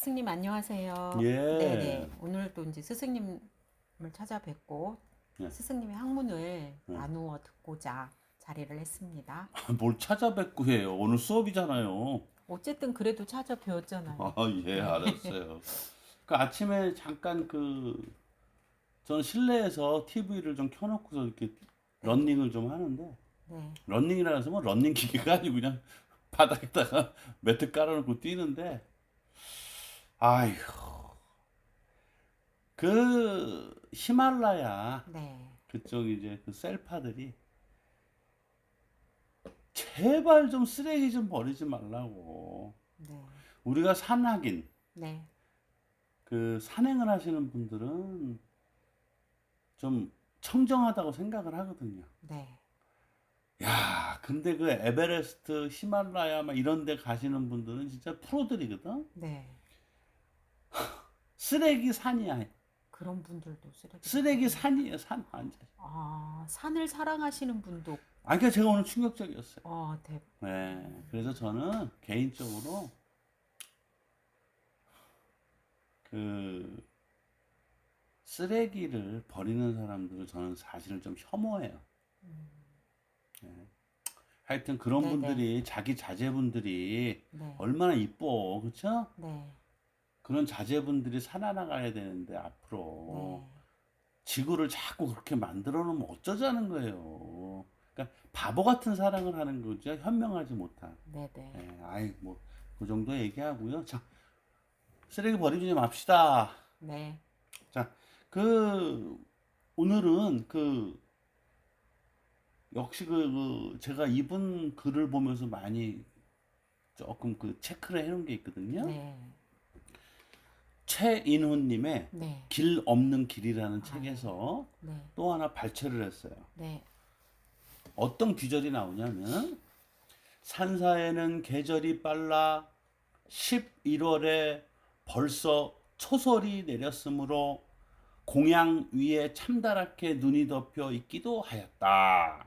스승님 안녕하세요. 예. 네네. 오늘도 이제 스승님을 찾아뵙고 예. 스승님의 학문을 예. 나누어 듣고자 자리를 했습니다. 뭘 찾아뵙고 해요. 오늘 수업이잖아요. 어쨌든 그래도 찾아뵈었잖아요. 아, 예, 네. 알았어요. 그 아침에 잠깐 저는 실내에서 TV를 좀 켜놓고서 이렇게 네네. 러닝을 좀 하는데, 네. 러닝이라 해서 뭐 러닝 기계가 아니고 그냥 바닥에다가 매트 깔아놓고 뛰는데, 아휴, 그 히말라야 네. 그쪽 이제 그 셀파들이 제발 좀 쓰레기 좀 버리지 말라고. 네. 우리가 산악인, 네. 그 산행을 하시는 분들은 좀 청정하다고 생각을 하거든요. 네. 야, 근데 그 에베레스트, 히말라야 막 이런 데 가시는 분들은 진짜 프로들이거든. 네. 쓰레기 산이야. 그런 분들도 쓰레기를 쓰레기 버려요. 산이에요, 산 완전. 아, 산을 사랑하시는 분도 아, 그러니까 제가 오늘 충격적이었어요. 대. 네, 그래서 저는 개인적으로 그 쓰레기를 버리는 사람들을 저는 사실은 좀 혐오해요. 네. 하여튼 그런 네네. 분들이 자기 자제분들이 네. 얼마나 이뻐, 그렇죠? 네. 그런 자제분들이 살아나가야 되는데 네. 앞으로 지구를 자꾸 그렇게 만들어 놓으면 어쩌자는 거예요. 그러니까 바보 같은 사랑을 하는 거죠. 현명하지 못한. 네네. 예, 아이 뭐 그 정도 얘기하고요. 자, 쓰레기 버리지 맙시다. 네. 자, 그 오늘은 역시 제가 이분 글을 보면서 많이 조금 체크를 해놓은 게 있거든요. 네. 최인훈님의 네. 길 없는 길이라는 아, 예. 책에서 네. 또 하나 발췌를 했어요. 네. 어떤 귀절이 나오냐면 산사에는 계절이 빨라 11월에 벌써 초설이 내렸으므로 공양 위에 참다랗게 눈이 덮여 있기도 하였다.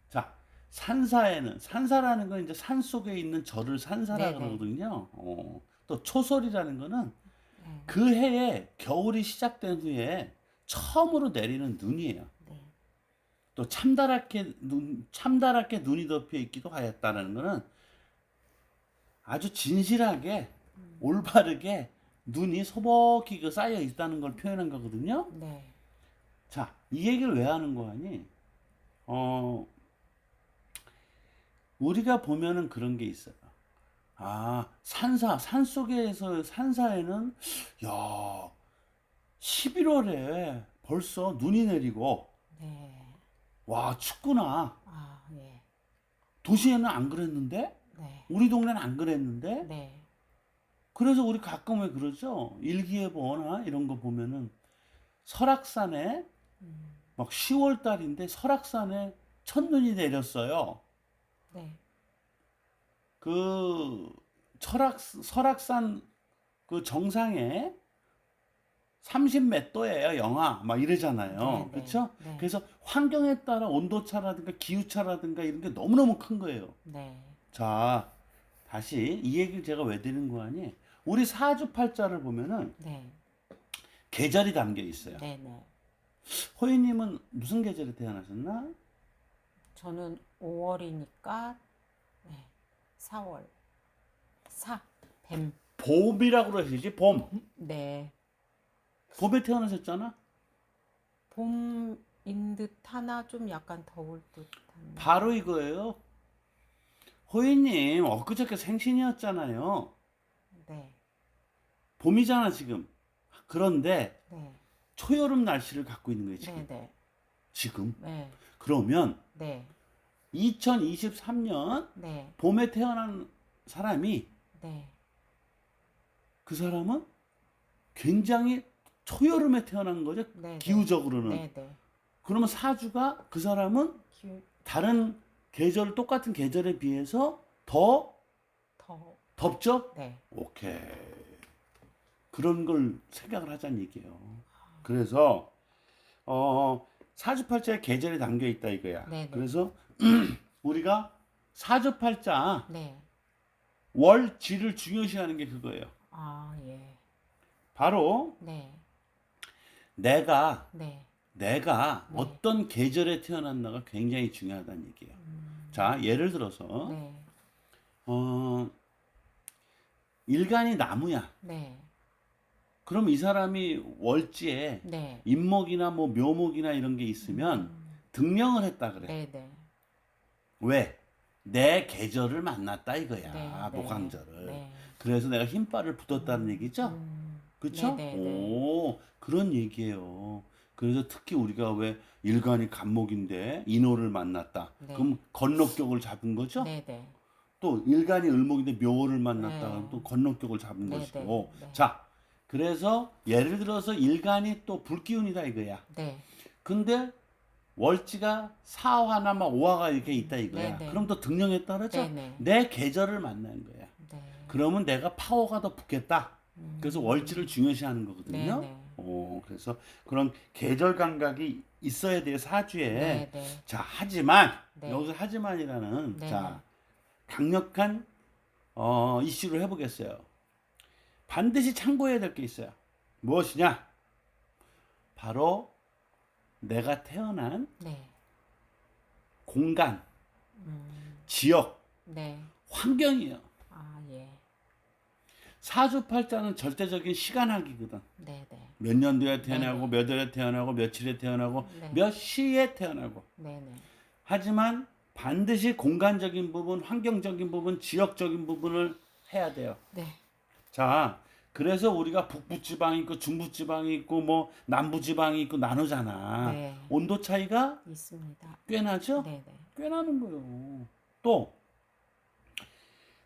자, 산사라는 건 이제 산 속에 있는 절을 산사라 네네. 그러거든요. 또 초설이라는 거는 네. 그 해에 겨울이 시작된 후에 처음으로 내리는 눈이에요. 네. 또 참다랗게 눈이 덮여 있기도 하였다는 거는 아주 진실하게 올바르게 눈이 소복히 쌓여 있다는 걸 표현한 거거든요. 네. 자, 이 얘기를 왜 하는 거 아니? 어, 우리가 보면은 그런 게 있어요. 아, 산사에는, 야, 11월에 벌써 눈이 내리고, 네. 와, 춥구나. 아, 예. 도시에는 안 그랬는데? 네. 우리 동네는 안 그랬는데? 네. 그래서 우리 가끔 왜 그러죠? 일기예보나 이런 거 보면은 설악산에 막 10월 달인데 설악산에 첫눈이 내렸어요. 네. 그 설악산 그 정상에 30 몇 도예요, 영하. 막 네. 이러잖아요. 네. 그렇죠? 네. 그래서 환경에 따라 온도차라든가 기후차라든가 이런 게 너무너무 큰 거예요. 네. 자, 다시 이 얘기를 제가 왜 드리는 거 아니? 우리 사주팔자를 보면은 네. 계절이 담겨 있어요. 네. 네. 호이님은 무슨 계절에 태어나셨나? 저는 5월이니까 네. 4월. 뱀. 봄이라고 그러시지, 봄. 네. 봄에 태어나셨잖아? 봄인 듯 하나 좀 약간 더울 듯한. 바로 이거예요. 호이님, 엊그저께 생신이었잖아요. 네. 봄이잖아, 지금. 그런데 네. 초여름 날씨를 갖고 있는 거예요, 네. 지금. 네. 지금. 네. 그러면 네. 2023년 네. 봄에 태어난 사람이, 네. 그 사람은 굉장히 초여름에 태어난 거죠, 네. 기후적으로는. 네. 네. 그러면 사주가 그 사람은 기후 다른 똑같은 계절에 비해서 더 더. 덥죠? 네. 오케이. 그런 걸 생각을 하자는 얘기예요. 그래서 사주팔자에 계절이 담겨 있다 이거야. 네. 네. 그래서 우리가 사주팔자 네. 월지를 중요시하는 게 그거예요. 아, 예. 바로 네. 내가 네. 내가 네. 어떤 계절에 태어났나가 굉장히 중요하다는 얘기예요. 자, 예를 들어서 네. 어, 일간이 나무야. 네. 그럼 이 사람이 월지에 네. 인목이나 뭐 묘목이나 이런 게 있으면 등령을 했다 그래. 네. 네. 왜? 내 계절을 만났다 이거야. 네. 네. 목황절을. 네. 그래서 내가 힘발을 붙었다는 얘기죠? 네. 그쵸? 네. 네. 오, 그런 얘기예요. 그래서 특히 우리가 왜 일간이 간목인데 인호를 만났다. 네. 그럼 건너격을 잡은 거죠? 네. 네. 또 일간이 을목인데 묘를 만났다. 네. 그럼 또 건너격을 잡은 네. 것이고. 네. 자, 그래서 예를 들어서 일간이 또 불기운이다 이거야. 네. 근데 월지가 사화나 막 오화가 이렇게 있다 이거야. 네, 네. 그럼 또 등령했다 그러죠? 네, 네. 내 계절을 만난 거야. 네. 그러면 내가 파워가 더 붙겠다. 그래서 월지를 중요시하는 거거든요. 네, 네. 그래서 그런 계절 감각이 있어야 돼요, 사주에. 네, 네. 자, 하지만 네. 여기서 하지만이라는 네, 자, 강력한 이슈를 해보겠어요. 반드시 참고해야 될 게 있어요. 무엇이냐? 바로 내가 태어난 네. 공간, 음. 지역, 네. 환경이에요. 아, 예. 사주팔자는 절대적인 시간학이거든. 네, 네. 몇 년도에 태어나고 몇 월에 태어나고 며칠에 태어나고 네. 몇 시에 태어나고. 네, 네. 하지만 반드시 공간적인 부분, 환경적인 부분, 지역적인 부분을 해야 돼요. 네. 자, 그래서 우리가 북부지방이 있고 중부지방이 있고 뭐 남부지방이 있고 나누잖아. 네. 온도 차이가 있습니다. 꽤 나죠? 네, 네. 꽤 나는 거예요. 또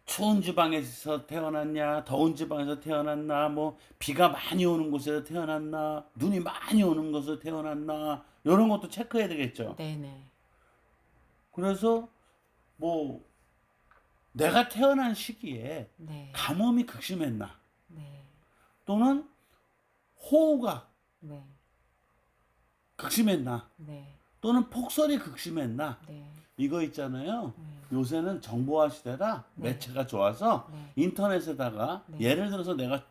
추운 지방에서 태어났냐, 더운 지방에서 태어났나, 뭐 비가 많이 오는 곳에서 태어났나, 눈이 많이 오는 곳에서 태어났나, 이런 것도 체크해야 되겠죠. 네, 네. 그래서 뭐 내가 태어난 시기에 네. 가뭄이 극심했나, 네. 또는 호우가 네. 극심했나, 네. 또는 폭설이 극심했나, 네. 이거 있잖아요. 네. 요새는 정보화 시대라 네. 매체가 좋아서 네. 인터넷에다가 네. 예를 들어서 내가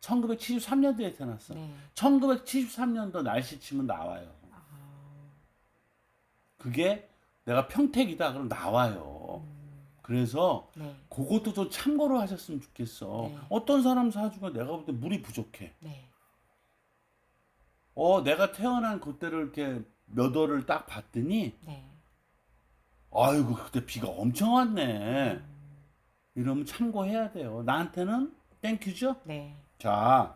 1973년도에 태어났어. 네. 1973년도 날씨 치면 나와요. 아. 그게 내가 평택이다 그럼 나와요. 그래서 네. 그것도 좀 참고로 하셨으면 좋겠어. 네. 어떤 사람 사주가 내가 볼 때 물이 부족해. 네. 내가 태어난 그때를 이렇게 몇 월을 딱 봤더니 네. 아이고 그때 비가 엄청 왔네. 이러면 참고해야 돼요. 나한테는 땡큐죠? 네. 자,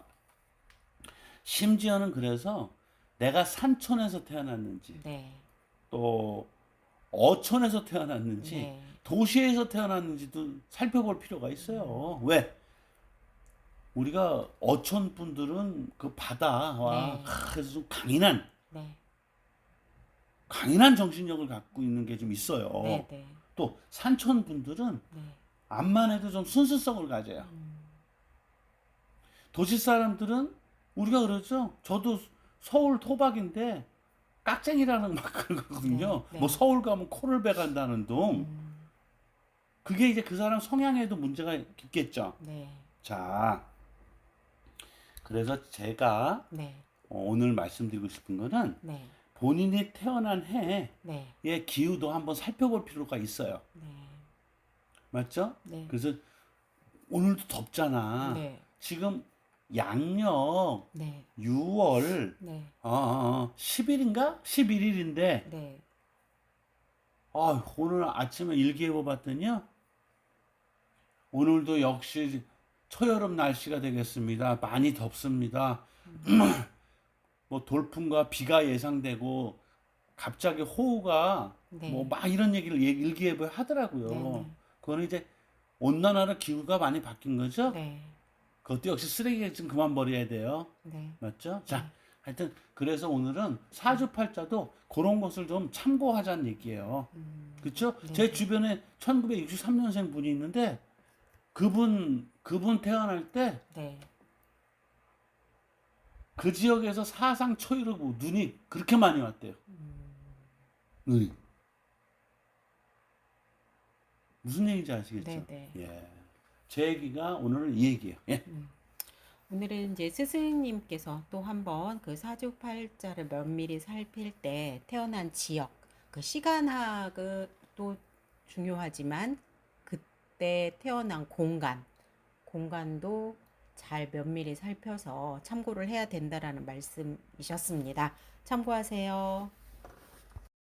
심지어는 그래서 내가 산촌에서 태어났는지 네. 또 어촌에서 태어났는지 네. 도시에서 태어났는지도 살펴볼 필요가 있어요. 왜? 우리가 어촌 분들은 그 바다와 네. 그래서 좀 네. 강인한 정신력을 갖고 있는 게 좀 있어요. 네. 네. 또 산촌 분들은 네. 암만 해도 좀 순수성을 가져요. 도시 사람들은 우리가 그러죠. 저도 서울 토박인데 깍쟁이라는 막 그러거든요. 네, 네. 뭐 서울 가면 코를 베간다는 둥. 그게 이제 그 사람 성향에도 문제가 있겠죠. 네. 자, 그래서 제가 네. 오늘 말씀드리고 싶은 거는 네. 본인이 태어난 해의 네. 기후도 한번 살펴볼 필요가 있어요. 네. 맞죠? 네. 그래서 오늘도 덥잖아. 네. 지금 양력 네. 6월 네. 10일인가? 11일인데 네. 오늘 아침에 일기예보 봤더니요. 오늘도 역시 초여름 날씨가 되겠습니다. 많이 덥습니다. 뭐 돌풍과 비가 예상되고 갑자기 호우가 네. 뭐 막 이런 얘기를 일기예보에 하더라고요. 네. 그거는 이제 온난화로 기후가 많이 바뀐 거죠. 네. 그것도 역시 쓰레기 좀 그만 버려야 돼요. 네. 맞죠? 자, 하여튼 그래서 오늘은 사주팔자도 그런 것을 좀 참고하자는 얘기예요. 그렇죠? 네. 제 주변에 1963년생 분이 있는데 그분 태어날 때 네. 그 지역에서 사상 초이르고 눈이 그렇게 많이 왔대요. 눈이. 무슨 얘기인지 아시겠죠? 네. 네. 예. 제 얘기가 오늘은 이 얘기예요. 예. 오늘은 이제 스승님께서 또 한번 그 사주팔자를 면밀히 살필 때 태어난 지역, 그 시간학도 중요하지만 그때 태어난 공간도 잘 면밀히 살펴서 참고를 해야 된다라는 말씀이셨습니다. 참고하세요.